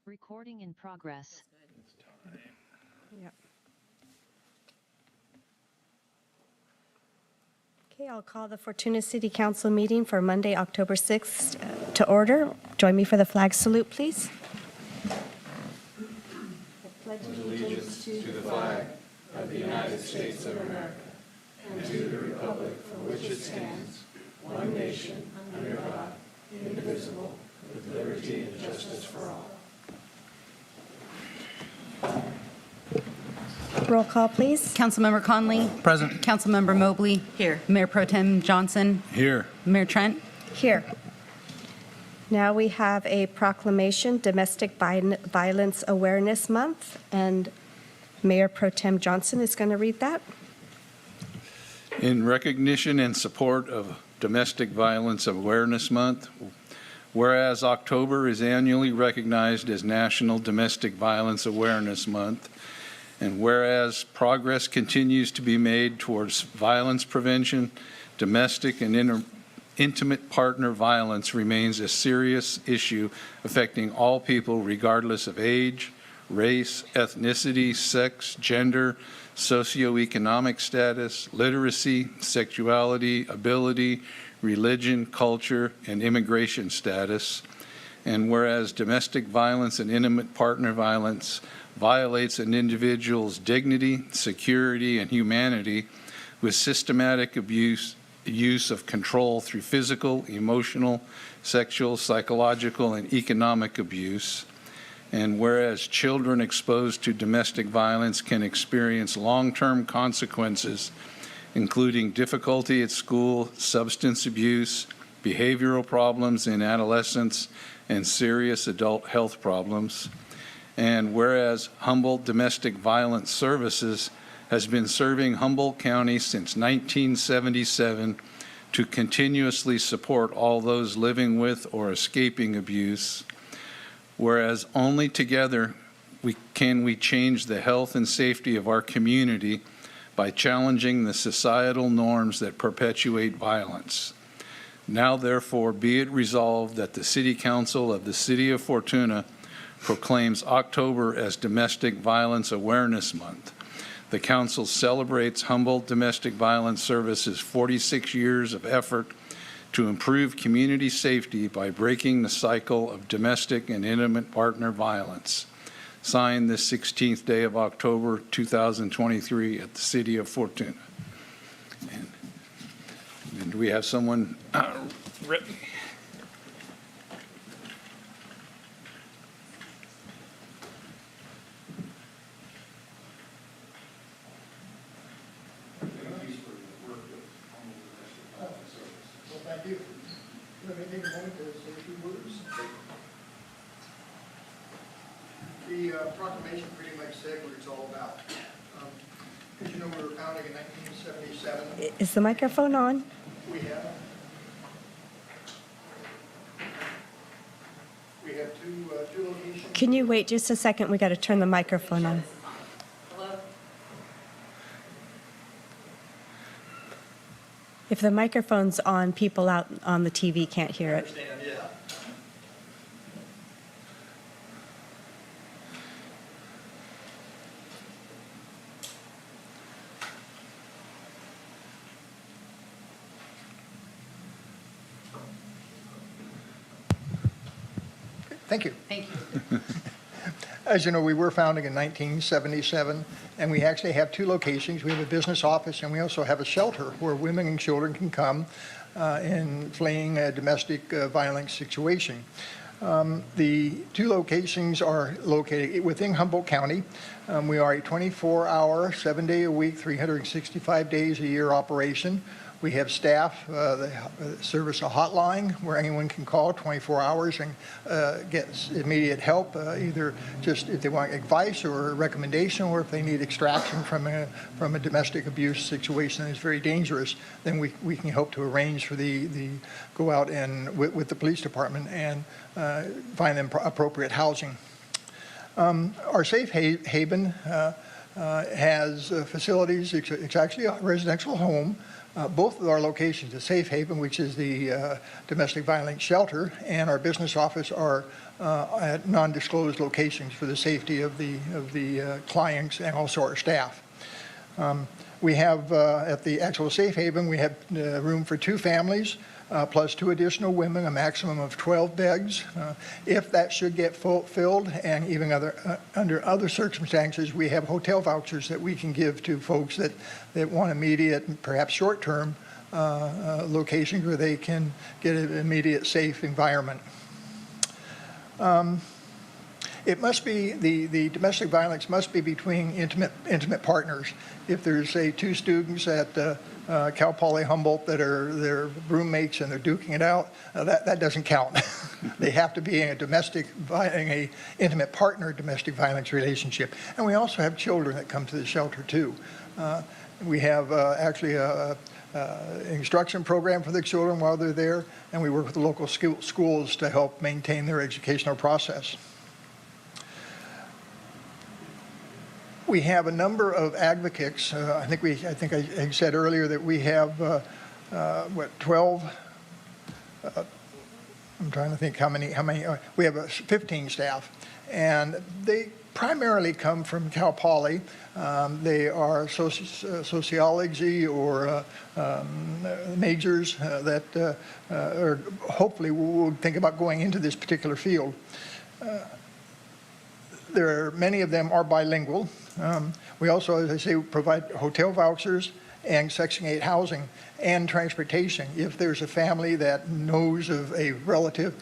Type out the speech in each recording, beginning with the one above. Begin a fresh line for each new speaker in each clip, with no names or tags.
Recording in progress.
Yep. Okay, I'll call the Fortuna City Council meeting for Monday, October 6th to order. Join me for the flag salute, please. I pledge
Allegiance to the flag of the United States of America and to the republic for which it stands, one nation, under God, indivisible, with liberty and justice for all.
Roll call, please.
Councilmember Conley.
Present.
Councilmember Mobley.
Here.
Mayor Pro Tem Johnson.
Here.
Mayor Trent.
Here. Now we have a proclamation, Domestic Violence Awareness Month, and Mayor Pro Tem Johnson is going to read that.
In recognition and support of Domestic Violence Awareness Month, whereas October is annually recognized as National Domestic Violence Awareness Month, and whereas progress continues to be made towards violence prevention, domestic and intimate partner violence remains a serious issue affecting all people regardless of age, race, ethnicity, sex, gender, socioeconomic status, literacy, sexuality, ability, religion, culture, and immigration status. And whereas domestic violence and intimate partner violence violates an individual's dignity, security, and humanity with systematic use of control through physical, emotional, sexual, psychological, and economic abuse. And whereas children exposed to domestic violence can experience long-term consequences, including difficulty at school, substance abuse, behavioral problems in adolescence, and serious adult health problems. And whereas Humboldt Domestic Violence Services has been serving Humboldt County since 1977 to continuously support all those living with or escaping abuse, whereas only together can we change the health and safety of our community by challenging the societal norms that perpetuate violence. Now, therefore, be it resolved that the City Council of the City of Fortuna proclaims October as Domestic Violence Awareness Month. The Council celebrates Humboldt Domestic Violence Services' 46 years of effort to improve community safety by breaking the cycle of domestic and intimate partner violence. Signed this 16th day of October 2023 at the City of Fortuna. And do we have someone written?
Thank you. Do you have anything you want to say a few words? The proclamation pretty much said what it's all about. As you know, we were founded in 1977.
Is the microphone on?
We have two locations.
Can you wait just a second? We got to turn the microphone on. If the microphone's on, people out on the TV can't hear it.
Understand, yeah. Thank you.
Thank you.
As you know, we were founded in 1977, and we actually have two locations. We have a business office, and we also have a shelter where women and children can come in fleeing a domestic violence situation. The two locations are located within Humboldt County. We are a 24-hour, 7-day-a-week, 365 days a year operation. We have staff that service a hotline where anyone can call 24 hours and get immediate help, either just if they want advice or a recommendation, or if they need extraction from a domestic abuse situation that is very dangerous, then we can help to arrange for the go out and with the police department and find them appropriate housing. Our safe haven has facilities. It's actually a residential home. Both of our locations, the Safe Haven, which is the domestic violence shelter, and our business office are at non-disclosed locations for the safety of the clients and also our staff. We have, at the actual Safe Haven, we have room for 2 families, plus 2 additional women, a maximum of 12 beds. If that should get filled, and even under other circumstances, we have hotel vouchers that we can give to folks that want immediate, perhaps short-term locations where they can get an immediate safe environment. It must be, the domestic violence must be between intimate partners. If there's, say, 2 students at Cal Poly Humboldt that are their roommates and they're duking it out, that doesn't count. They have to be in a intimate partner domestic violence relationship. And we also have children that come to the shelter too. We have actually a instruction program for the children while they're there, and we work with the local schools to help maintain their educational process. We have a number of advocates. I think I said earlier that we have 12. I'm trying to think how many. We have 15 staff, and they primarily come from Cal Poly. They are sociology or majors that or hopefully will think about going into this particular field. Many of them are bilingual. We also, as I say, provide hotel vouchers and Section 8 housing and transportation. If there's a family that knows of a relative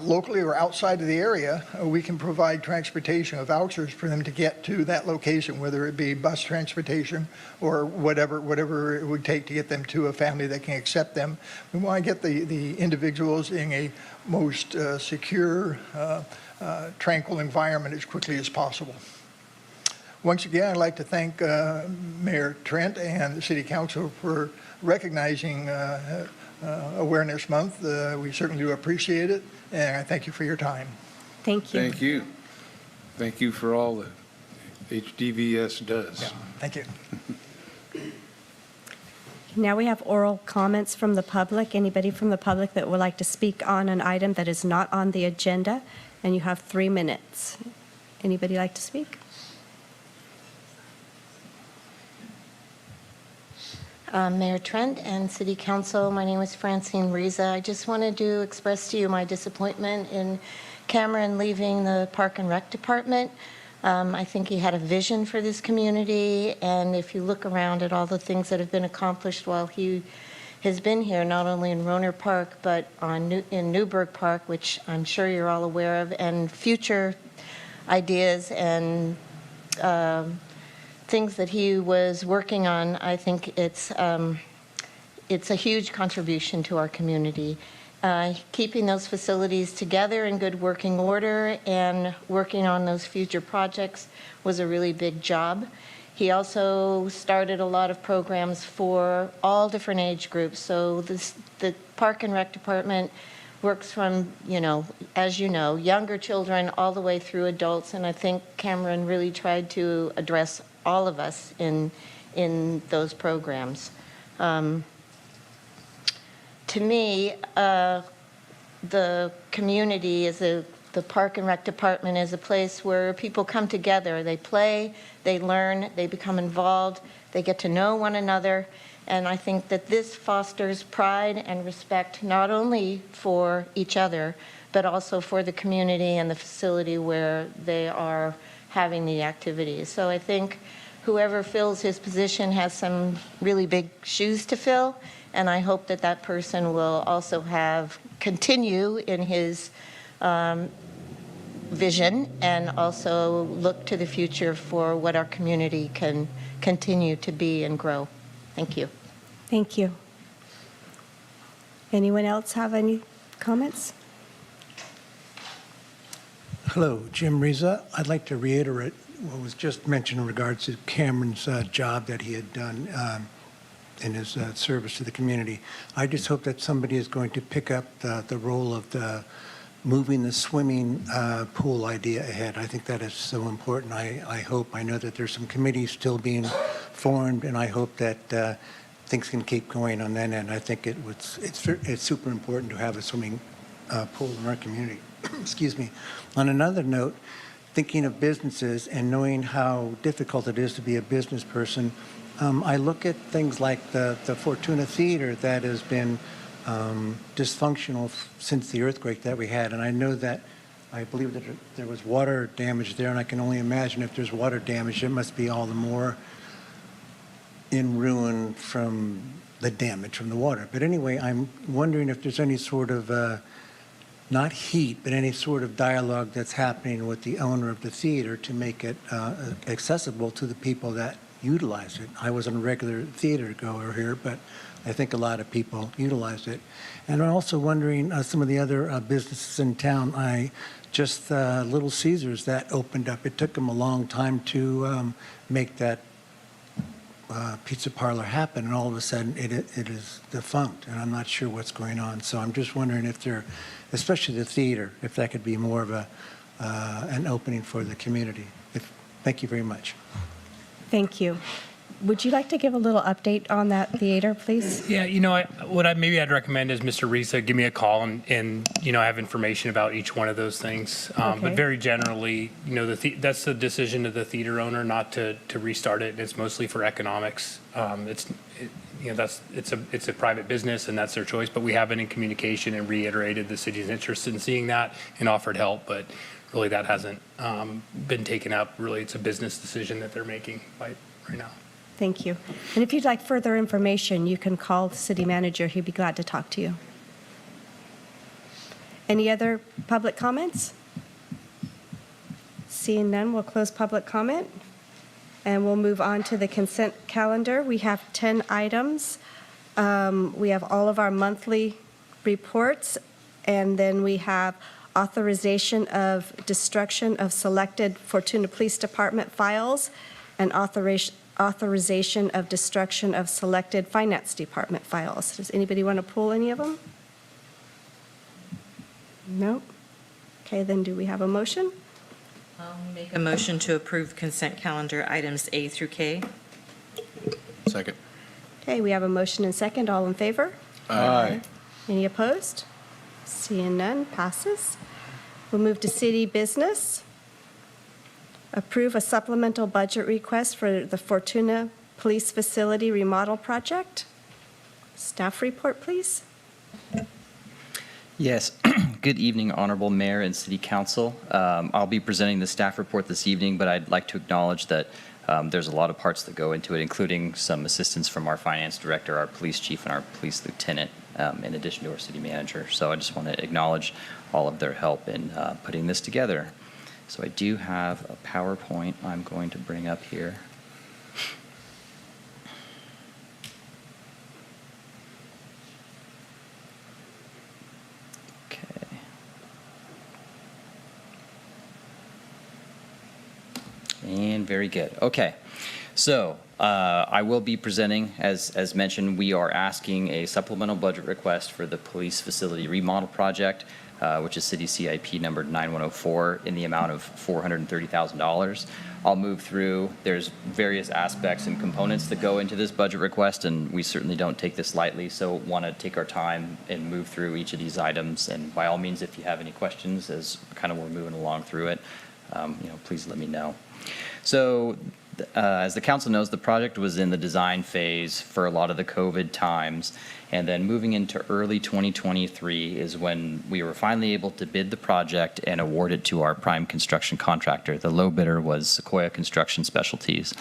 locally or outside of the area, we can provide transportation of vouchers for them to get to that location, whether it be bus transportation or whatever it would take to get them to a family that can accept them. We want to get the individuals in a most secure, tranquil environment as quickly as possible. Once again, I'd like to thank Mayor Trent and the City Council for recognizing Awareness Month. We certainly do appreciate it, and I thank you for your time.
Thank you.
Thank you. Thank you for all that HDVS does.
Yeah, thank you.
Now we have oral comments from the public. Anybody from the public that would like to speak on an item that is not on the agenda, and you have 3 minutes. Anybody like to speak?
Mayor Trent and City Council, my name is Francine Riza. I just wanted to express to you my disappointment in Cameron leaving the Park and Rec Department. I think he had a vision for this community, and if you look around at all the things that have been accomplished while he has been here, not only in Roner Park, but in Newburgh Park, which I'm sure you're all aware of, and future ideas and things that he was working on, I think it's a huge contribution to our community. Keeping those facilities together in good working order and working on those future projects was a really big job. He also started a lot of programs for all different age groups. So the Park and Rec Department works from, as you know, younger children all the way through adults, and I think Cameron really tried to address all of us in those programs. To me, the community the Park and Rec Department is a place where people come together. They play, they learn, they become involved, they get to know one another, and I think that this fosters pride and respect not only for each other, but also for the community and the facility where they are having the activities. So I think whoever fills his position has some really big shoes to fill, and I hope that that person will also continue in his vision and also look to the future for what our community can continue to be and grow. Thank you.
Thank you. Anyone else have any comments?
Hello, Jim Riza. I'd like to reiterate what was just mentioned in regards to Cameron's job that he had done in his service to the community. I just hope that somebody is going to pick up the role of the moving the swimming pool idea ahead. I think that is so important. I know that there's some committees still being formed, and I hope that things can keep going on that end. I think it's super important to have a swimming pool in our community. Excuse me. On another note, thinking of businesses and knowing how difficult it is to be a business person, I look at things like the Fortuna Theater that has been dysfunctional since the earthquake that we had. And I know that, I believe that there was water damage there, and I can only imagine if there's water damage, it must be all the more in ruin from the damage from the water. But anyway, I'm wondering if there's any sort of, not heat, but any sort of dialogue that's happening with the owner of the theater to make it accessible to the people that utilize it. I wasn't a regular theater goer here, but I think a lot of people utilized it. And I'm also wondering some of the other businesses in town. Little Caesars that opened up. It took them a long time to make that pizza parlor happen, and all of a sudden it is defunct, and I'm not sure what's going on. So I'm just wondering if especially the theater, if that could be more of an opening for the community. Thank you very much.
Thank you. Would you like to give a little update on that theater, please?
Yeah, maybe I'd recommend is Mr. Risa give me a call and have information about each one of those things.
Okay.
But very generally, that's the decision of the theater owner not to restart it. It's mostly for economics. It's a private business and that's their choice. But we have been in communication and reiterated the city's interest in seeing that and offered help. But really, that hasn't been taken up. Really, it's a business decision that they're making right now.
Thank you. And if you'd like further information, you can call the city manager. He'd be glad to talk to you. Any other public comments? Seeing none, we'll close public comment. And we'll move on to the consent calendar. We have 10 items. We have all of our monthly reports, and then we have authorization of destruction of selected Fortuna Police Department files and authorization of destruction of selected Finance Department files. Does anybody want to pull any of them? No? Okay, then do we have a motion?
I'll make a motion to approve consent calendar items A through K.
Second.
Okay, we have a motion and second. All in favor?
Aye.
Any opposed? Seeing none, passes. We'll move to city business. Approve a supplemental budget request for the Fortuna Police Facility Remodel Project. Staff report, please.
Yes. Good evening, Honorable Mayor and City Council. I'll be presenting the staff report this evening, but I'd like to acknowledge that there's a lot of parts that go into it, including some assistance from our finance director, our police chief, and our police lieutenant, in addition to our city manager. So I just want to acknowledge all of their help in putting this together. So I do have a PowerPoint I'm going to bring up here. Okay. And very good. Okay. So I will be presenting, as mentioned, we are asking a supplemental budget request for the police facility remodel project, which is City CIP number 9104, in the amount of $430,000. I'll move through. There's various aspects and components that go into this budget request, and we certainly don't take this lightly, so want to take our time and move through each of these items. And by all means, if you have any questions as kind of we're moving along through it, please let me know. So as the council knows, the project was in the design phase for a lot of the COVID times, and then moving into early 2023 is when we were finally able to bid the project and award it to our prime construction contractor. The low bidder was Sequoia Construction Specialties.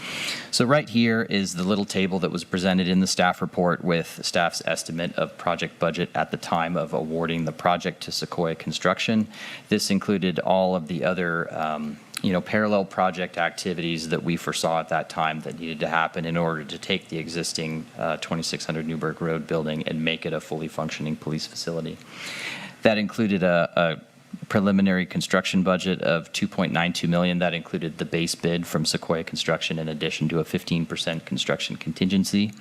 So right here is the little table that was presented in the staff report with staff's estimate of project budget at the time of awarding the project to Sequoia Construction. This included all of the other parallel project activities that we foresaw at that time that needed to happen in order to take the existing 2600 Newburgh Road building and make it a fully functioning police facility. That included a preliminary construction budget of $2.92 million. That included the base bid from Sequoia Construction in addition to a 15% construction contingency.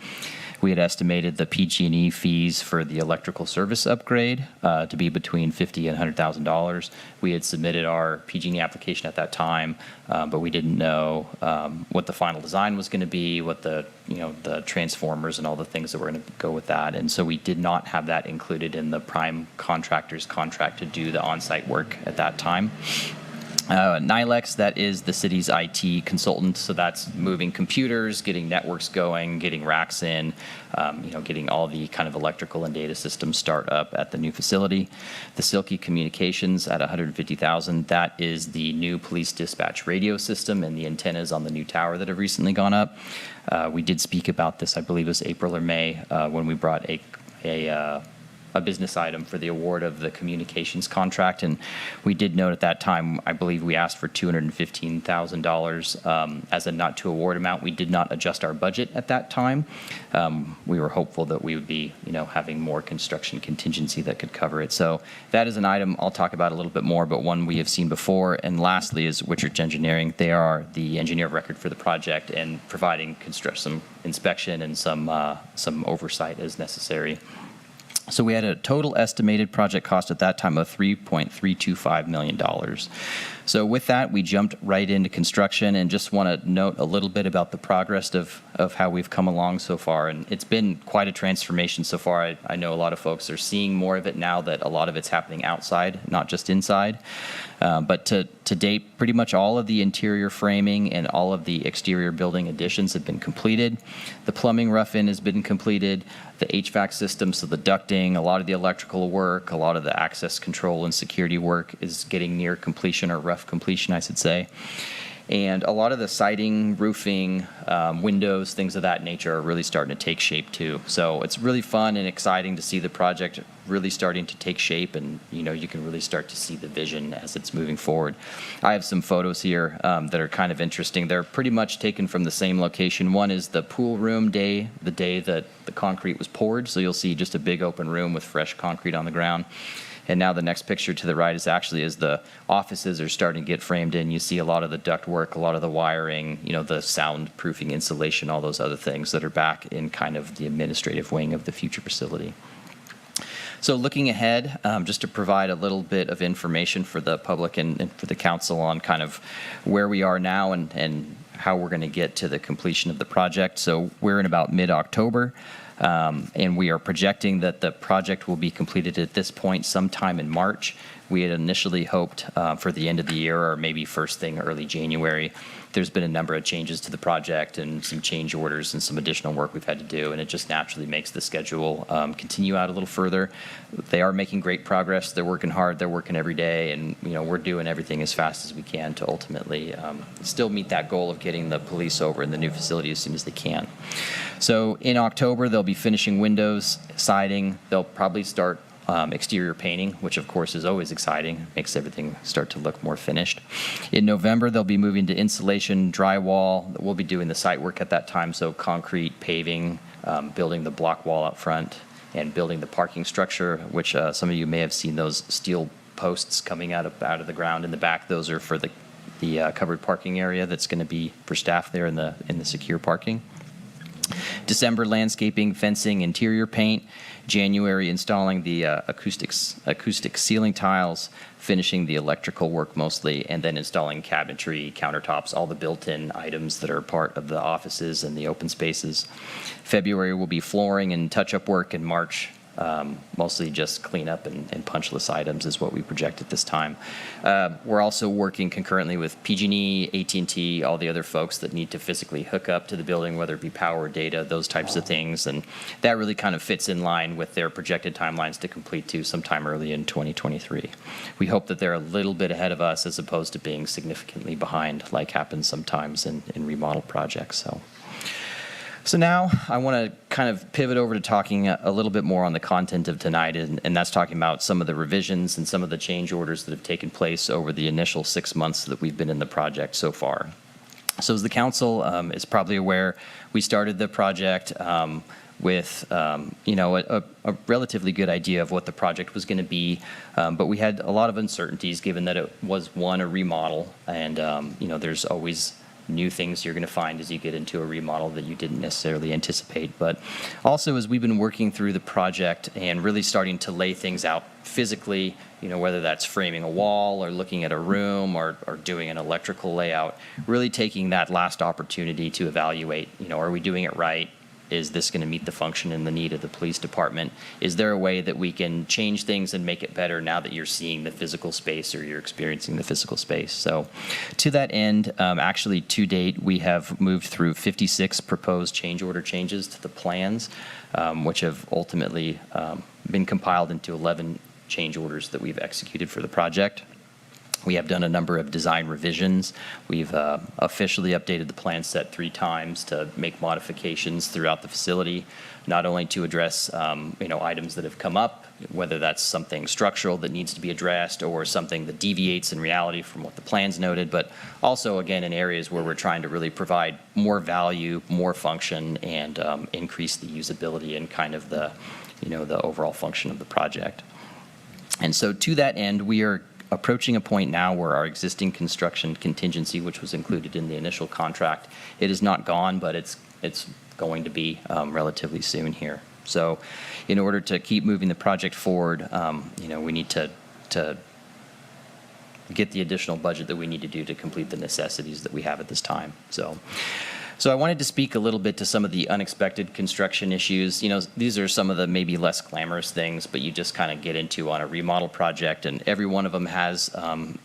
We had estimated the PG&E fees for the electrical service upgrade to be between $50,000 and $100,000. We had submitted our PG&E application at that time, but we didn't know what the final design was going to be, what the transformers and all the things that were going to go with that. And so we did not have that included in the prime contractor's contract to do the on-site work at that time. NILEX, that is the city's IT consultant, so that's moving computers, getting networks going, getting racks in, getting all the kind of electrical and data systems start up at the new facility. The Silky Communications at $150,000, that is the new police dispatch radio system and the antennas on the new tower that have recently gone up. We did speak about this, I believe it was April or May, when we brought a business item for the award of the communications contract. And we did note at that time, I believe we asked for $215,000 as a not to award amount. We did not adjust our budget at that time. We were hopeful that we would be, having more construction contingency that could cover it. So that is an item I'll talk about a little bit more, but one we have seen before. And lastly is Whitchurch Engineering. They are the engineer of record for the project and providing some inspection and some oversight as necessary. So we had a total estimated project cost at that time of $3.325 million. So with that, we jumped right into construction and just want to note a little bit about the progress of how we've come along so far. And it's been quite a transformation so far. I know a lot of folks are seeing more of it now that a lot of it's happening outside, not just inside. But to date, pretty much all of the interior framing and all of the exterior building additions have been completed. The plumbing rough-in has been completed. The HVAC system, so the ducting, a lot of the electrical work, a lot of the access control and security work is getting near completion, or rough completion, I should say. And a lot of the siding, roofing, windows, things of that nature are really starting to take shape too. So it's really fun and exciting to see the project really starting to take shape, and you can really start to see the vision as it's moving forward. I have some photos here that are kind of interesting. They're pretty much taken from the same location. One is the pool room day, the day that the concrete was poured. So you'll see just a big open room with fresh concrete on the ground. And now the next picture to the right is actually as the offices are starting to get framed in. You see a lot of the duct work, a lot of the wiring, the soundproofing insulation, all those other things that are back in kind of the administrative wing of the future facility. So looking ahead, just to provide a little bit of information for the public and for the council on kind of where we are now and how we're going to get to the completion of the project. So we're in about mid-October. And we are projecting that the project will be completed at this point sometime in March. We had initially hoped for the end of the year or maybe first thing early January. There's been a number of changes to the project and some change orders and some additional work we've had to do, and it just naturally makes the schedule continue out a little further. They are making great progress. They're working hard. They're working every day, and we're doing everything as fast as we can to ultimately still meet that goal of getting the police over in the new facility as soon as they can. So in October, they'll be finishing windows, siding. They'll probably start exterior painting, which of course is always exciting, makes everything start to look more finished. In November, they'll be moving to insulation, drywall. We'll be doing the site work at that time, so concrete, paving, building the block wall up front, and building the parking structure, which some of you may have seen those steel posts coming out of the ground in the back. Those are for the covered parking area that's going to be for staff there in the secure parking. December, landscaping, fencing, interior paint. January, installing the acoustic ceiling tiles, finishing the electrical work mostly, and then installing cabinetry, countertops, all the built-in items that are part of the offices and the open spaces. February will be flooring and touch-up work. In March, mostly just cleanup and punch list items is what we project at this time. We're also working concurrently with PG&E, AT&T, all the other folks that need to physically hook up to the building, whether it be power, data, those types of things. And that really kind of fits in line with their projected timelines to complete to sometime early in 2023. We hope that they're a little bit ahead of us as opposed to being significantly behind, like happens sometimes in remodel projects. So now I want to kind of pivot over to talking a little bit more on the content of tonight, and that's talking about some of the revisions and some of the change orders that have taken place over the initial 6 months that we've been in the project so far. So as the council is probably aware, we started the project with a relatively good idea of what the project was going to be, but we had a lot of uncertainties given that it was, one, a remodel, and there's always new things you're going to find as you get into a remodel that you didn't necessarily anticipate. But also, as we've been working through the project and really starting to lay things out physically, whether that's framing a wall or looking at a room or doing an electrical layout, really taking that last opportunity to evaluate, are we doing it right? Is this going to meet the function and the need of the police department? Is there a way that we can change things and make it better now that you're seeing the physical space or you're experiencing the physical space? So to that end, actually to date, we have moved through 56 proposed change order changes to the plans, which have ultimately been compiled into 11 change orders that we've executed for the project. We have done a number of design revisions. We've officially updated the plan set 3 times to make modifications throughout the facility, not only to address items that have come up, whether that's something structural that needs to be addressed or something that deviates in reality from what the plans noted, but also, again, in areas where we're trying to really provide more value, more function, and increase the usability and kind of the overall function of the project. And so to that end, we are approaching a point now where our existing construction contingency, which was included in the initial contract, it is not gone, but it's going to be relatively soon here. So in order to keep moving the project forward, we need to get the additional budget that we need to do to complete the necessities that we have at this time. So I wanted to speak a little bit to some of the unexpected construction issues. These are some of the maybe less glamorous things, but you just kind of get into on a remodel project, and every one of them has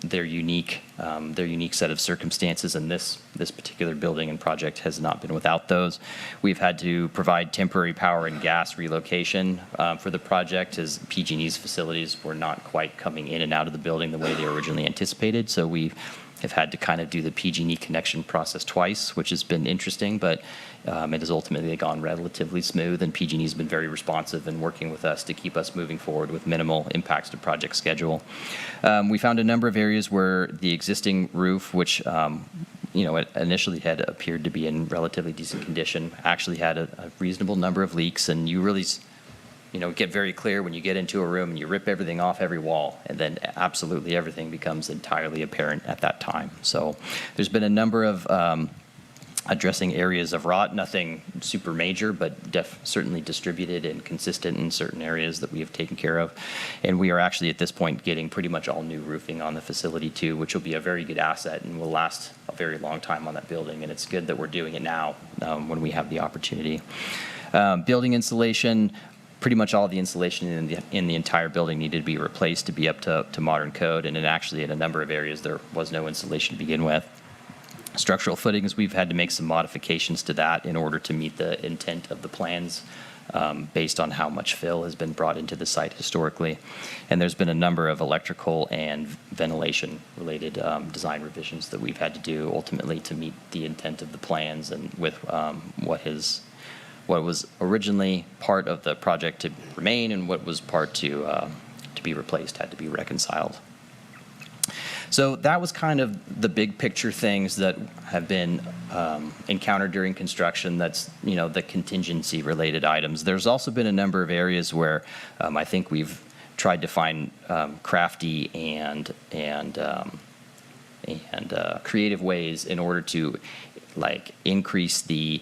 their unique set of circumstances, and this particular building and project has not been without those. We've had to provide temporary power and gas relocation for the project, as PG&E's facilities were not quite coming in and out of the building the way they originally anticipated, so we have had to kind of do the PG&E connection process twice, which has been interesting, but it has ultimately gone relatively smooth, and PG&E has been very responsive in working with us to keep us moving forward with minimal impacts to project schedule. We found a number of areas where the existing roof, which it initially had appeared to be in relatively decent condition, actually had a reasonable number of leaks, and you really get very clear when you get into a room and you rip everything off every wall, and then absolutely everything becomes entirely apparent at that time. So there's been a number of addressing areas of rot, nothing super major, but certainly distributed and consistent in certain areas that we have taken care of. And we are actually at this point getting pretty much all new roofing on the facility too, which will be a very good asset and will last a very long time on that building. And it's good that we're doing it now when we have the opportunity. Building insulation, pretty much all the insulation in the entire building needed to be replaced to be up to modern code, and actually in a number of areas there was no insulation to begin with. Structural footings, we've had to make some modifications to that in order to meet the intent of the plans based on how much fill has been brought into the site historically. And there's been a number of electrical and ventilation related design revisions that we've had to do ultimately to meet the intent of the plans and with what was originally part of the project to remain and what was part to be replaced had to be reconciled. So that was kind of the big picture things that have been encountered during construction. That's the contingency related items. There's also been a number of areas where I think we've tried to find crafty and creative ways in order to increase the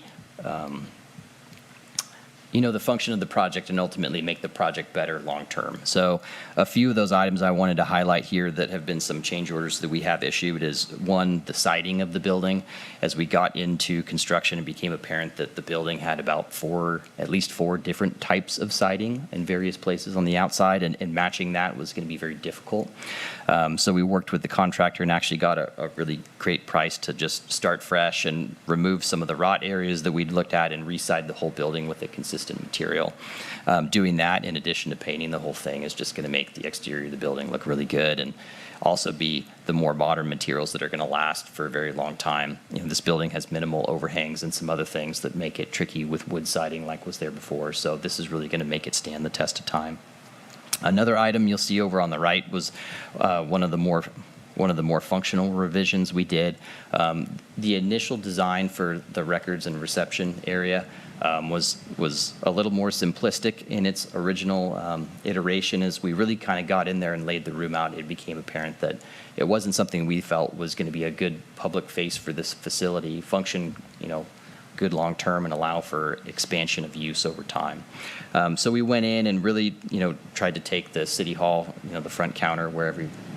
the function of the project and ultimately make the project better long term. So a few of those items I wanted to highlight here that have been some change orders that we have issued is, one, the siding of the building. As we got into construction, it became apparent that the building had about at least four different types of siding in various places on the outside, and matching that was going to be very difficult. So we worked with the contractor and actually got a really great price to just start fresh and remove some of the rot areas that we'd looked at and reside the whole building with a consistent material. Doing that in addition to painting the whole thing is just going to make the exterior of the building look really good and also be the more modern materials that are going to last for a very long time. This building has minimal overhangs and some other things that make it tricky with wood siding like was there before, so this is really going to make it stand the test of time. Another item you'll see over on the right was one of the more functional revisions we did. The initial design for the records and reception area was a little more simplistic in its original iteration. As we really kind of got in there and laid the room out, it became apparent that it wasn't something we felt was going to be a good public face for this facility, function, good long-term and allow for expansion of use over time. So we went in and really, tried to take the city hall, the front counter where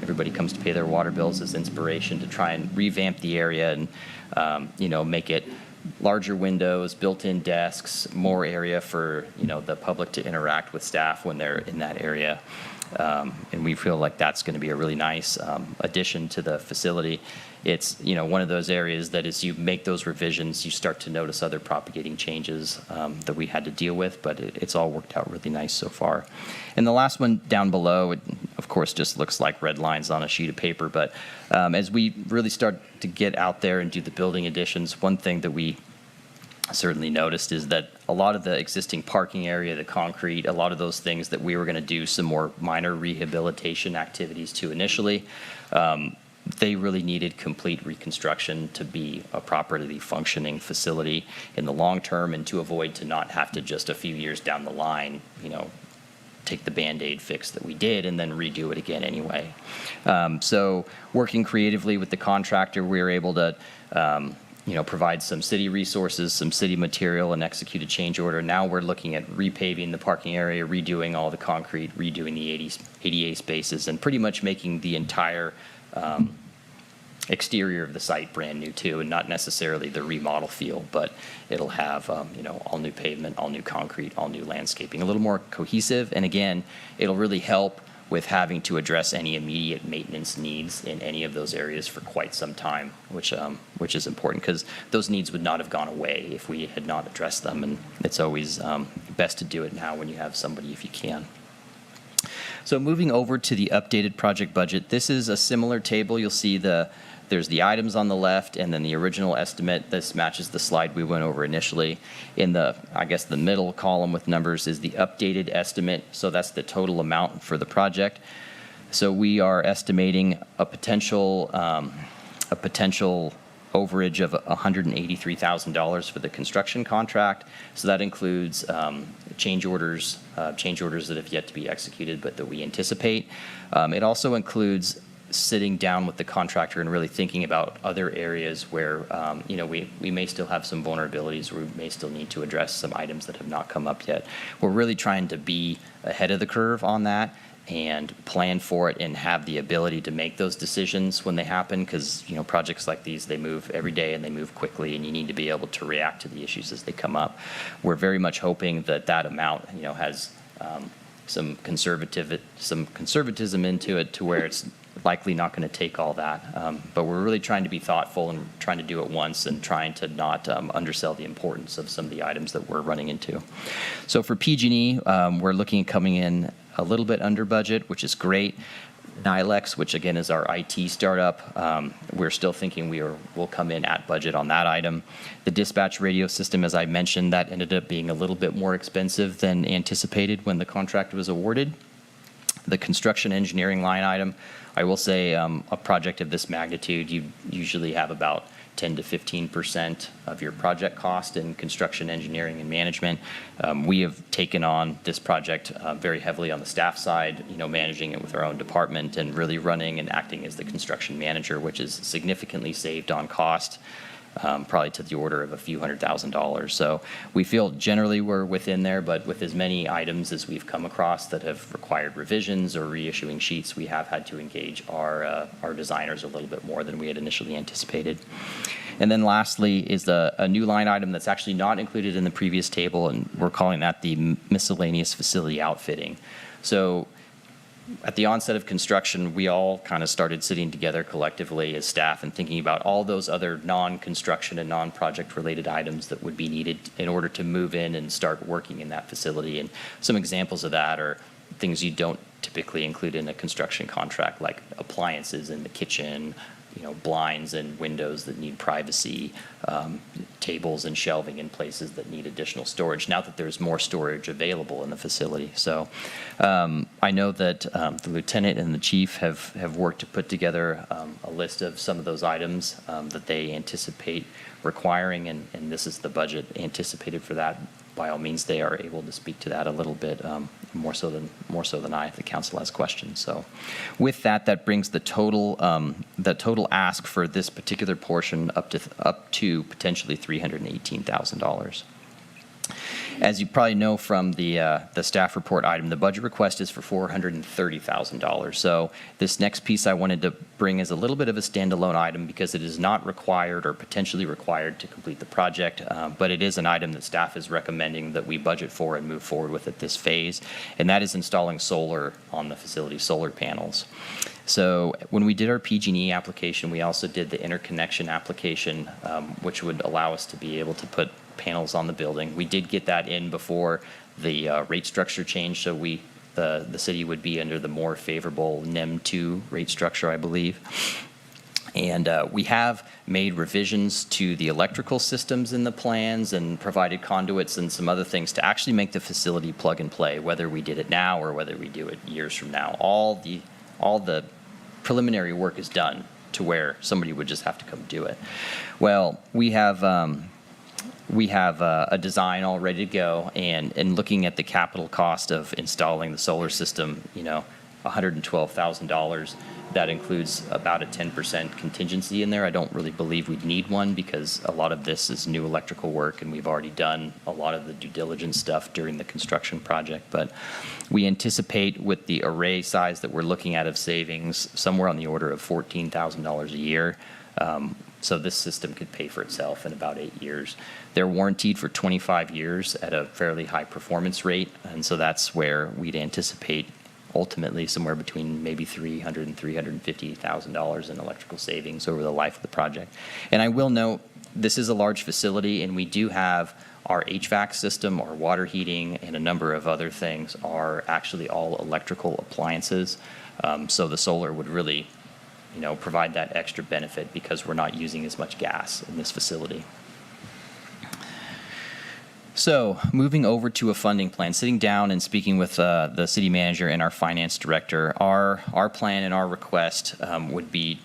everybody comes to pay their water bills as inspiration to try and revamp the area and, make it larger windows, built-in desks, more area for, the public to interact with staff when they're in that area. And we feel like that's going to be a really nice addition to the facility. It's, one of those areas that as you make those revisions, you start to notice other propagating changes that we had to deal with, but it's all worked out really nice so far. And the last one down below, it, of course, just looks like red lines on a sheet of paper, but as we really start to get out there and do the building additions, one thing that we certainly noticed is that a lot of the existing parking area, the concrete, a lot of those things that we were going to do some more minor rehabilitation activities to initially, they really needed complete reconstruction to be a properly functioning facility in the long term and to avoid to not have to just a few years down the line, take the Band-Aid fix that we did and then redo it again anyway. So working creatively with the contractor, we were able to provide some city resources, some city material, and execute a change order. Now we're looking at repaving the parking area, redoing all the concrete, redoing the ADA spaces, and pretty much making the entire exterior of the site brand new too, and not necessarily the remodel feel, but it'll have all new pavement, all new concrete, all new landscaping, a little more cohesive. And again, it'll really help with having to address any immediate maintenance needs in any of those areas for quite some time, which is important because those needs would not have gone away if we had not addressed them. And it's always best to do it now when you have somebody if you can. So moving over to the updated project budget, this is a similar table. You'll see there's the items on the left and then the original estimate. This matches the slide we went over initially. In the middle column with numbers is the updated estimate. So that's the total amount for the project. So we are estimating a potential overage of $183,000 for the construction contract. So that includes change orders that have yet to be executed but that we anticipate. It also includes sitting down with the contractor and really thinking about other areas where we may still have some vulnerabilities, or we may still need to address some items that have not come up yet. We're really trying to be ahead of the curve on that and plan for it and have the ability to make those decisions when they happen, because projects like these, they move every day and they move quickly, and you need to be able to react to the issues as they come up. We're very much hoping that amount has some conservatism into it to where it's likely not going to take all that, but we're really trying to be thoughtful and trying to do it once and trying to not undersell the importance of some of the items that we're running into. So for PG&E, we're looking at coming in a little bit under budget, which is great. NILEX, which again is our IT startup, we're still thinking we'll come in at budget on that item. The dispatch radio system, as I mentioned, that ended up being a little bit more expensive than anticipated when the contract was awarded. The construction engineering line item, I will say a project of this magnitude, you usually have about 10 to 15% of your project cost in construction engineering and management. We have taken on this project very heavily on the staff side, managing it with our own department and really running and acting as the construction manager, which is significantly saved on cost. Probably to the order of a few $100,000. So we feel generally we're within there, but with as many items as we've come across that have required revisions or reissuing sheets, we have had to engage our designers a little bit more than we had initially anticipated. And then lastly is a new line item that's actually not included in the previous table, and we're calling that the miscellaneous facility outfitting. So at the onset of construction, we all kind of started sitting together collectively as staff and thinking about all those other non-construction and non-project related items that would be needed in order to move in and start working in that facility. And some examples of that are things you don't typically include in a construction contract, like appliances in the kitchen, blinds and windows that need privacy, tables and shelving in places that need additional storage, now that there's more storage available in the facility. So I know that the lieutenant and the chief have worked to put together a list of some of those items that they anticipate requiring, and this is the budget anticipated for that. By all means, they are able to speak to that a little bit more so than I, if the council has questions. So, with that, that brings the total ask for this particular portion up to potentially $318,000. As you probably know from the staff report item, the budget request is for $430,000. So this next piece I wanted to bring is a little bit of a standalone item because it is not required or potentially required to complete the project, but it is an item that staff is recommending that we budget for and move forward with at this phase, and that is installing solar on the facility, solar panels. So when we did our PG&E application, we also did the interconnection application, which would allow us to be able to put panels on the building. We did get that in before the rate structure change, so the city would be under the more favorable NEM 2 rate structure, I believe. And we have made revisions to the electrical systems in the plans and provided conduits and some other things to actually make the facility plug and play, whether we did it now or whether we do it years from now. All the preliminary work is done to where somebody would just have to come do it. Well, we have a design all ready to go, and looking at the capital cost of installing the solar system, $112,000. That includes about a 10% contingency in there. I don't really believe we'd need one because a lot of this is new electrical work, and we've already done a lot of the due diligence stuff during the construction project. But we anticipate with the array size that we're looking at of savings somewhere on the order of $14,000 a year. So this system could pay for itself in about 8 years. They're warranted for 25 years at a fairly high performance rate, and so that's where we'd anticipate ultimately somewhere between maybe $300,000 and $350,000 in electrical savings over the life of the project. And I will note, this is a large facility, and we do have our HVAC system, our water heating, and a number of other things are actually all electrical appliances. So the solar would really provide that extra benefit because we're not using as much gas in this facility. So moving over to a funding plan, sitting down and speaking with the city manager and our finance director, our plan and our request would be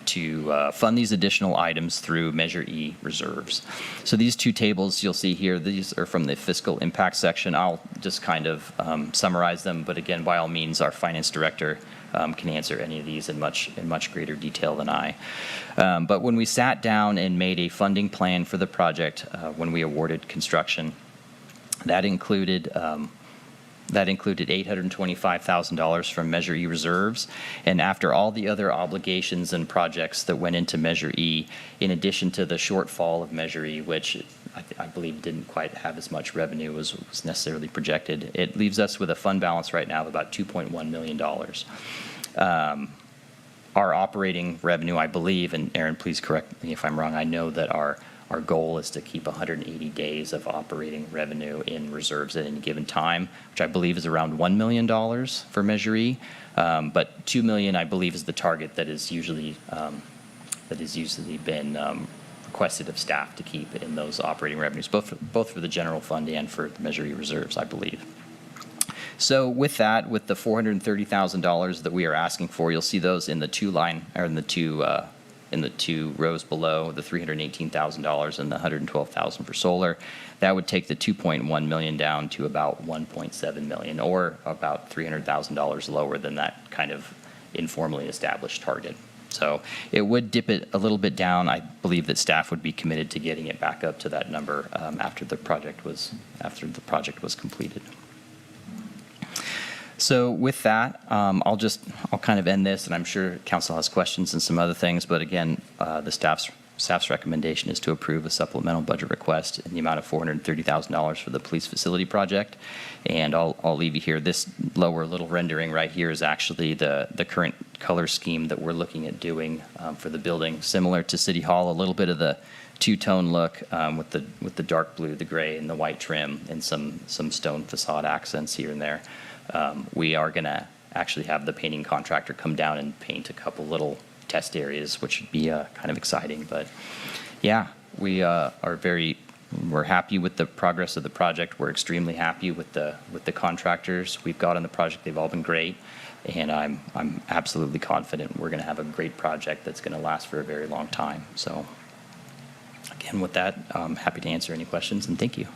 to fund these additional items through Measure E reserves. So these two tables you'll see here, these are from the fiscal impact section. I'll just kind of summarize them, but again, by all means, our finance director can answer any of these in much greater detail than I. But when we sat down and made a funding plan for the project, when we awarded construction, that included $825,000 from Measure E reserves, and after all the other obligations and projects that went into Measure E, in addition to the shortfall of Measure E, which I believe didn't quite have as much revenue as was necessarily projected, it leaves us with a fund balance right now of about $2.1 million. Our operating revenue, I believe, and Aaron, please correct me if I'm wrong, I know that our goal is to keep 180 days of operating revenue in reserves at any given time, which I believe is around $1 million for Measure E. But $2 million, I believe, is the target that is usually been requested of staff to keep in those operating revenues, both for the general fund and for the Measure E reserves, I believe. So with that, with the $430,000 that we are asking for, you'll see those in the two rows below, the $318,000 and the $112,000 for solar. That would take the $2.1 million down to about $1.7 million, or about $300,000 lower than that kind of informally established target. So it would dip it a little bit down. I believe that staff would be committed to getting it back up to that number after the project was completed. So with that, I'll kind of end this, and I'm sure council has questions and some other things, but again, the staff's recommendation is to approve a supplemental budget request in the amount of $430,000 for the police facility project. And I'll leave you here. This lower little rendering right here is actually the current color scheme that we're looking at doing for the building, similar to City Hall, a little bit of the two-tone look with the dark blue, the gray, and the white trim, and some stone facade accents here and there. We are going to actually have the painting contractor come down and paint a couple little test areas, which would be kind of exciting. But yeah, we're happy with the progress of the project. We're extremely happy with the contractors we've got on the project. They've all been great, and I'm absolutely confident we're going to have a great project that's going to last for a very long time. So again, with that, I'm happy to answer any questions, and thank you.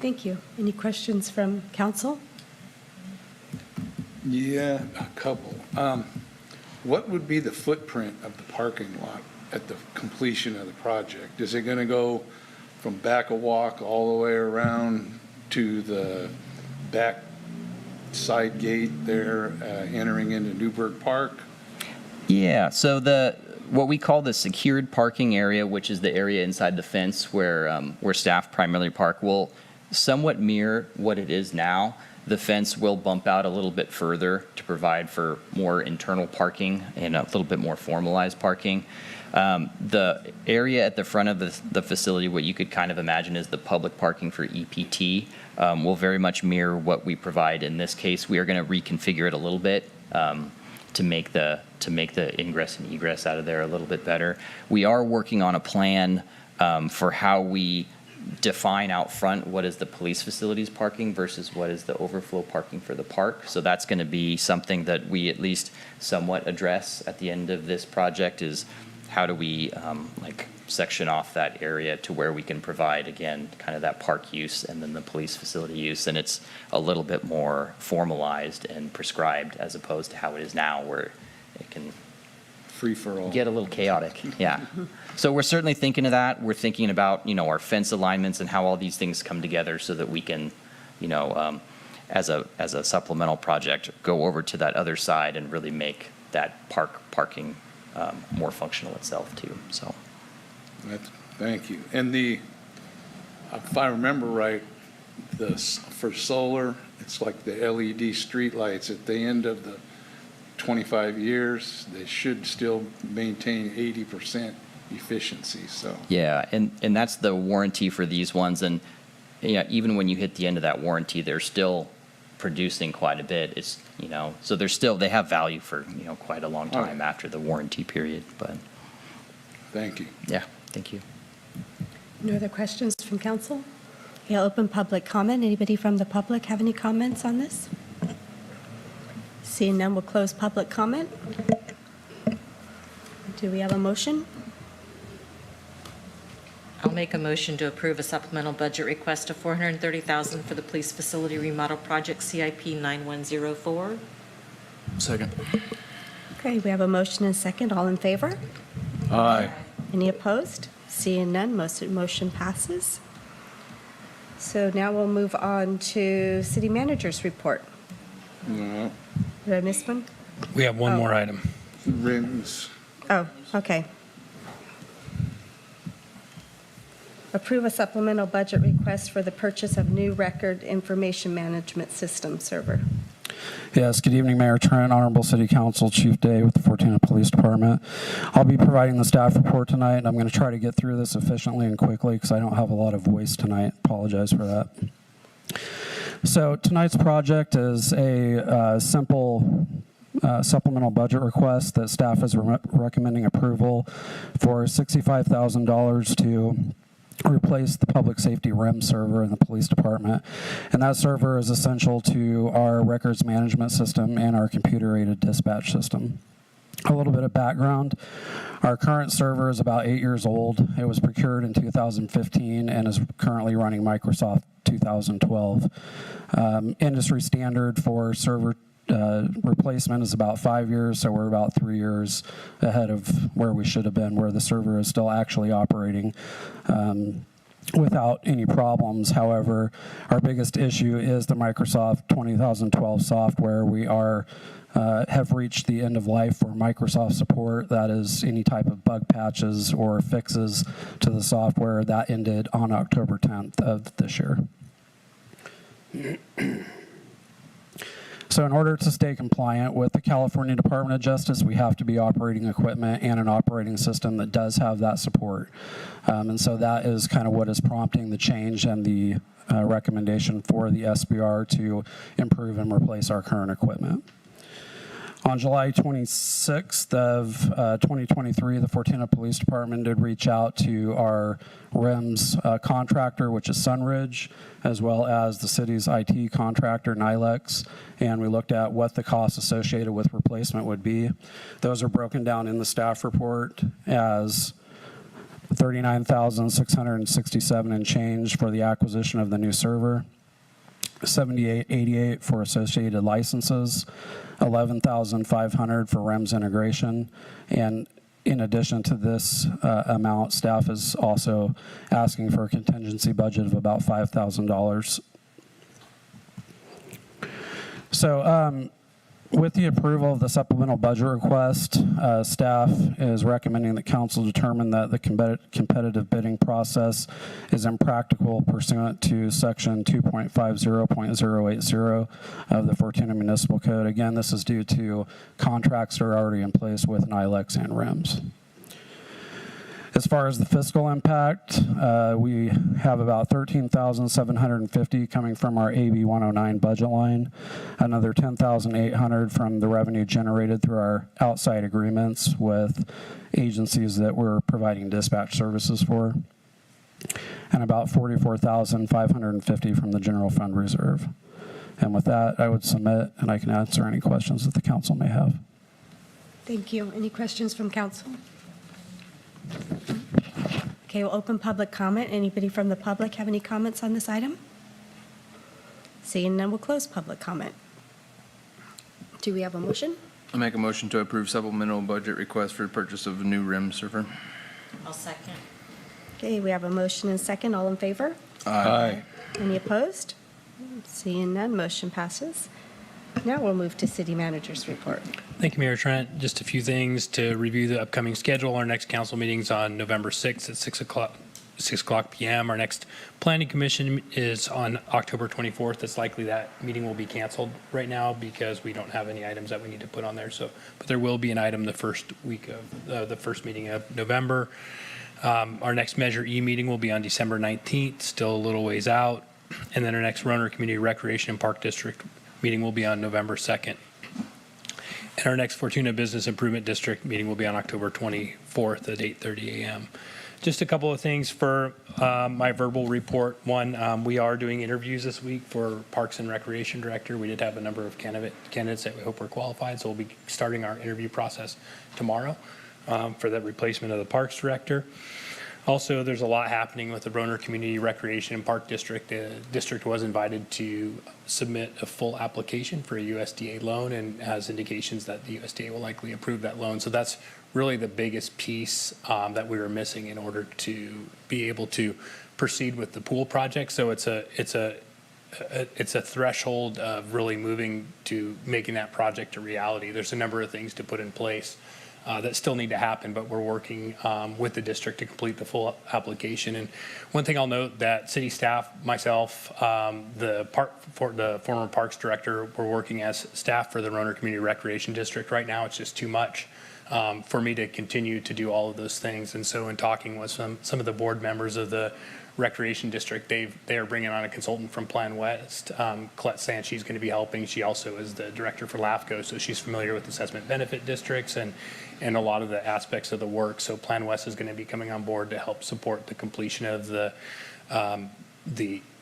Thank you. Any questions from council?
Yeah, a couple. What would be the footprint of the parking lot at the completion of the project? Is it going to go from back a walk all the way around to the back side gate there, entering into Newburgh Park?
Yeah, so what we call the secured parking area, which is the area inside the fence where staff primarily park, will somewhat mirror what it is now. The fence will bump out a little bit further to provide for more internal parking and a little bit more formalized parking. The area at the front of the facility, what you could kind of imagine is the public parking for EPT, will very much mirror what we provide. In this case, we are going to reconfigure it a little bit to make the ingress and egress out of there a little bit better. We are working on a plan for how we define out front what is the police facilities parking versus what is the overflow parking for the park. So that's going to be something that we at least somewhat address at the end of this project, is how do we section off that area to where we can provide, again, kind of that park use and then the police facility use. And it's a little bit more formalized and prescribed as opposed to how it is now, where it can
Free for all.
get a little chaotic. Yeah. So we're certainly thinking of that. We're thinking about, our fence alignments and how all these things come together so that we can, as a supplemental project, go over to that other side and really make that parking more functional itself too. So.
Thank you. And if I remember right, for solar, it's like the LED streetlights at the end of the 25 years, they should still maintain 80% efficiency. So
Yeah, and that's the warranty for these ones. And even when you hit the end of that warranty, they're still producing quite a bit. It's so they have value for quite a long time after the warranty period. But
thank you.
yeah, thank you.
No other questions from council? Okay, I'll open public comment. Anybody from the public have any comments on this? Seeing none, we'll close public comment. Do we have a motion?
I'll make a motion to approve a supplemental budget request of $430,000 for the police facility remodel project CIP 9104.
Second.
Okay, we have a motion and a second. All in favor?
Aye.
Any opposed? Seeing none, motion passes. So now we'll move on to city manager's report.
No.
Did I miss one?
We have one
Oh.
more item.
Rims.
Oh, okay. Approve a supplemental budget request for the purchase of new record information management system server.
Yes, good evening, Mayor Trent, Honorable City Council, Chief Day with the Fortuna Police Department. I'll be providing the staff report tonight, and I'm going to try to get through this efficiently and quickly because I don't have a lot of voice tonight. Apologize for that. So tonight's project is a simple supplemental budget request that staff is recommending approval for $65,000 to replace the public safety REM server in the police department. And that server is essential to our records management system and our computer-aided dispatch system. A little bit of background. Our current server is about 8 years old. It was procured in 2015 and is currently running Microsoft 2012. Industry standard for server replacement is about 5 years, so we're about 3 years ahead of where we should have been, where the server is still actually operating without any problems. However, our biggest issue is the Microsoft 2012 software. We have reached the end of life for Microsoft support. That is any type of bug patches or fixes to the software. That ended on October 10th of this year. So in order to stay compliant with the California Department of Justice, we have to be operating equipment and an operating system that does have that support. And so that is kind of what is prompting the change and the recommendation for the SBR to improve and replace our current equipment. On July 26th of 2023, the Fortuna Police Department did reach out to our RIMS contractor, which is Sunridge, as well as the city's IT contractor, Nilex, and we looked at what the costs associated with replacement would be. Those are broken down in the staff report as $39,667 and change for the acquisition of the new server, $78.88 for associated licenses, $11,500 for REMS integration, and in addition to this amount, staff is also asking for a contingency budget of about $5,000. So with the approval of the supplemental budget request, staff is recommending that council determine that the competitive bidding process is impractical pursuant to section 2.50.080 of the Fortuna Municipal Code. Again, this is due to contracts that are already in place with NILEX and RIMS. As far as the fiscal impact, we have about $13,750 coming from our AB 109 budget line, another $10,800 from the revenue generated through our outside agreements with agencies that we're providing dispatch services for, and about $44,550 from the general fund reserve. And with that, I would submit, and I can answer any questions that the council may have.
Thank you. Any questions from council? Okay, we'll open public comment. Anybody from the public have any comments on this item? Seeing none, we'll close public comment. Do we have a motion?
I'll make a motion to approve supplemental budget request for the purchase of a new RIM server.
I'll second.
Okay, we have a motion and second. All in favor?
Aye.
Any opposed? Seeing none, motion passes. Now we'll move to city manager's report.
Thank you, Mayor Trent. Just a few things to review the upcoming schedule. Our next council meeting's on November 6th at 6 o'clock p.m. Our next planning commission is on October 24th. It's likely that meeting will be canceled right now because we don't have any items that we need to put on there. So, but there will be an item the first week of the first meeting of November. Our next Measure E meeting will be on December 19th, still a little ways out. And then our next Roanoke Community Recreation and Park District meeting will be on November 2nd. And our next Fortuna Business Improvement District meeting will be on October 24th at 8:30 a.m. Just a couple of things for my verbal report. One, we are doing interviews this week for Parks and Recreation Director. We did have a number of candidates that we hope are qualified, so we'll be starting our interview process tomorrow for the replacement of the Parks Director. Also, there's a lot happening with the Roanoke Community Recreation and Park District. The district was invited to submit a full application for a USDA loan and has indications that the USDA will likely approve that loan. So that's really the biggest piece that we were missing in order to be able to proceed with the pool project. So it's a threshold of really moving to making that project a reality. There's a number of things to put in place that still need to happen, but we're working with the district to complete the full application. And one thing I'll note that city staff, myself, the former Parks Director, we're working as staff for the Roanoke Community Recreation District. Right now, it's just too much for me to continue to do all of those things. And so in talking with some of the board members of the Recreation District, they are bringing on a consultant from Plan West. Colette Sant, she's going to be helping. She also is the director for LAFCO, so she's familiar with assessment benefit districts and a lot of the aspects of the work. So Plan West is going to be coming on board to help support the completion of the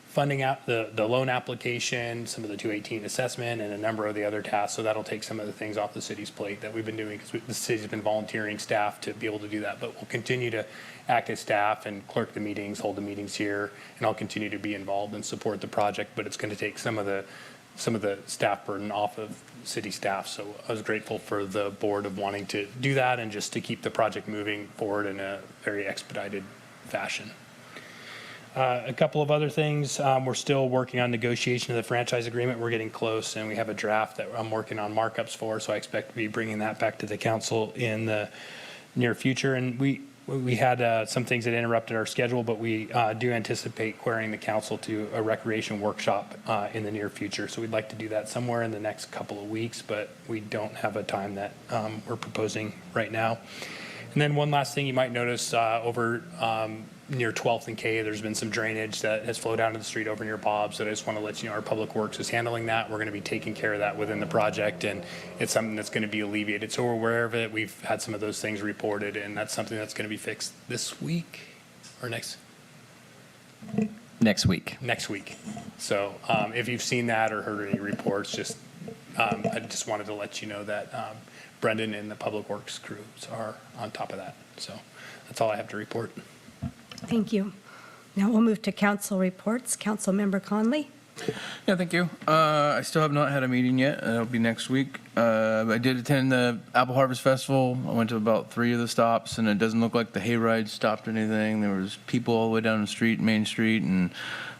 funding the loan application, some of the 218 assessment, and a number of the other tasks. So that'll take some of the things off the city's plate that we've been doing because the city's been volunteering staff to be able to do that. But we'll continue to act as staff and clerk the meetings, hold the meetings here, and I'll continue to be involved and support the project. But it's going to take some of the staff burden off of city staff. So I was grateful for the board of wanting to do that and just to keep the project moving forward in a very expedited fashion. A couple of other things. We're still working on negotiation of the franchise agreement. We're getting close, and we have a draft that I'm working on markups for, so I expect to be bringing that back to the council in the near future. And we had some things that interrupted our schedule, but we do anticipate querying the council to a recreation workshop in the near future. So we'd like to do that somewhere in the next couple of weeks, but we don't have a time that we're proposing right now. And then one last thing you might notice over near 12th and K, there's been some drainage that has flowed down to the street over near Bob's. So I just want to let you know our Public Works is handling that. We're going to be taking care of that within the project, and it's something that's going to be alleviated. So we're aware of it. We've had some of those things reported, and that's something that's going to be fixed this week or next
week.
next week. So if you've seen that or heard any reports, just I just wanted to let you know that Brendan and the Public Works crews are on top of that. So that's all I have to report.
Thank you. Now we'll move to council reports. Councilmember Conley?
Yeah, thank you. I still have not had a meeting yet. It'll be next week. I did attend the Apple Harvest Festival. I went to about 3 of the stops, and it doesn't look like the hayride stopped anything. There was people all the way down the street, Main Street, and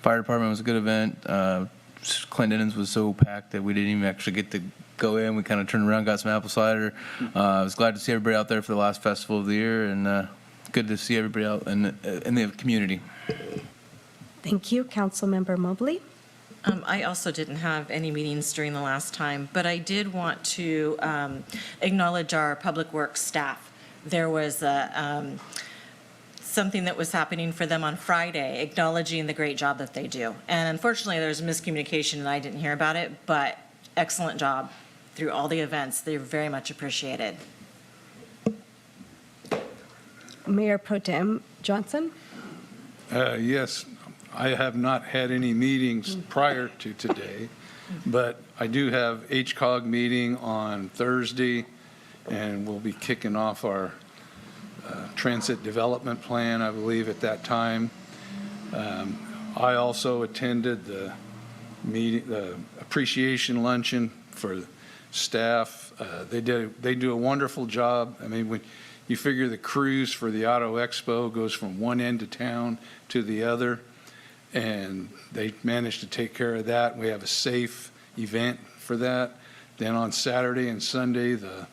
fire department was a good event. Clendenin's was so packed that we didn't even actually get to go in. We kind of turned around, got some apple cider. I was glad to see everybody out there for the last festival of the year, and good to see everybody out in the community.
Thank you. Councilmember Mobley?
I also didn't have any meetings during the last time, but I did want to acknowledge our Public Works staff. There was something that was happening for them on Friday, acknowledging the great job that they do. And unfortunately, there's a miscommunication and I didn't hear about it, but excellent job through all the events. They're very much appreciated.
Mayor Pro Tem Johnson?
Yes, I have not had any meetings prior to today, but I do have HCOG meeting on Thursday, and we'll be kicking off our transit development plan, I believe, at that time. I also attended the meeting, the appreciation luncheon for staff. They do a wonderful job. I mean, when you figure the cruise for the Auto Expo goes from one end of town to the other, and they managed to take care of that. We have a safe event for that. Then on Saturday and Sunday, the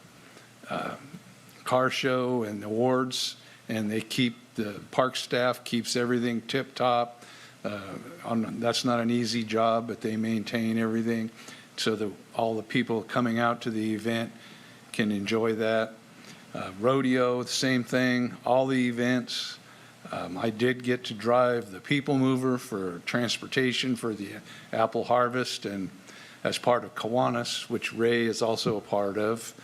car show and awards, and they keep, the park staff keeps everything tip top. That's not an easy job, but they maintain everything so that all the people coming out to the event can enjoy that. Rodeo, the same thing, all the events. I did get to drive the People Mover for transportation for the Apple Harvest, and as part of Kiwanis, which Ray is also a part of.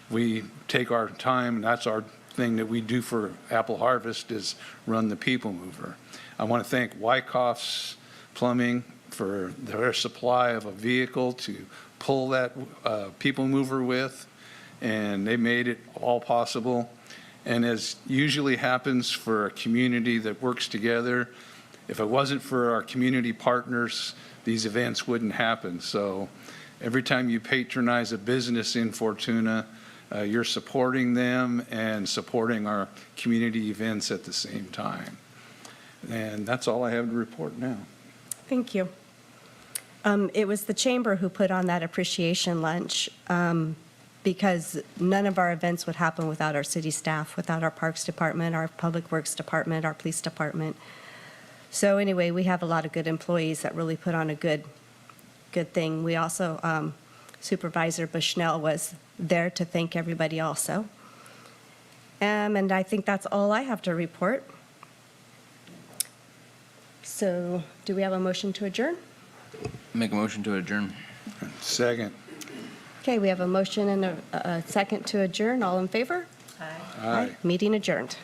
We take our time, and that's our thing that we do for Apple Harvest, is run the People Mover. I want to thank Wyckoff's Plumbing for their supply of a vehicle to pull that People Mover with, and they made it all possible. And as usually happens for a community that works together, if it wasn't for our community partners, these events wouldn't happen. So every time you patronize a business in Fortuna, you're supporting them and supporting our community events at the same time. And that's all I have to report now.
Thank you. It was the chamber who put on that appreciation lunch, because none of our events would happen without our city staff, without our Parks Department, our Public Works Department, our Police Department. So anyway, we have a lot of good employees that really put on a good thing. We also, Supervisor Bushnell was there to thank everybody also. And I think that's all I have to report. So do we have a motion to adjourn?
Make a motion to adjourn.
Second.
Okay, we have a motion and a second to adjourn. All in favor?
Aye.
Meeting adjourned.